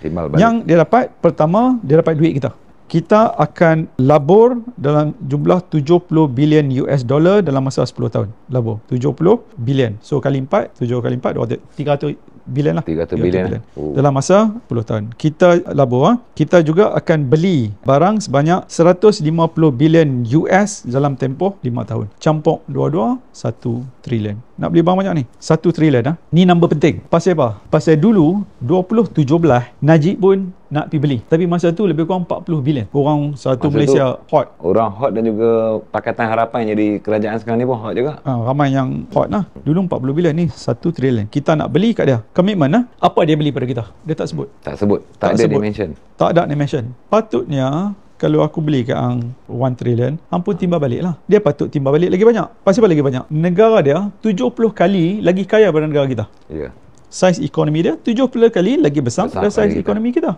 Timbal balik. Yang dia dapat, pertama, dia dapat duit kita. Kita akan labur dalam jumlah 70 bilion US dollar dalam masa 10 tahun. Labur 70 bilion. So kali 4, 7 kali 4, 300 bilion lah. 300 bilion. Dalam masa 10 tahun. Kita labur, kita juga akan beli barang sebanyak 150 bilion US dalam tempoh 5 tahun. Campur dua-dua 1 trilion. Nak beli barang banyak ni. 1 trilion. Ni number penting. Pasal apa? Pasal dulu 2017 Najib pun nak pergi beli. Tapi masa tu lebih kurang 40 bilion. Orang satu masa Malaysia hot. Orang hot dan juga Pakatan Harapan jadi kerajaan sekarang ni pun hot juga. Ramai yang hot lah. Dulu 40 bilion ni 1 trilion. Kita nak beli kat dia. Komitmen lah. Apa dia beli pada kita? Dia tak sebut. Tak sebut. Tak ada dimension. Tak ada dimension. Patutnya kalau aku beli kat 1 trilion, pun timbal balik lah. Dia patut timbal balik lagi banyak. Pasal apa lagi banyak? Negara dia 70 kali lagi kaya daripada negara kita. Ya. Saiz ekonomi dia 70 kali lagi besar daripada saiz ekonomi kita.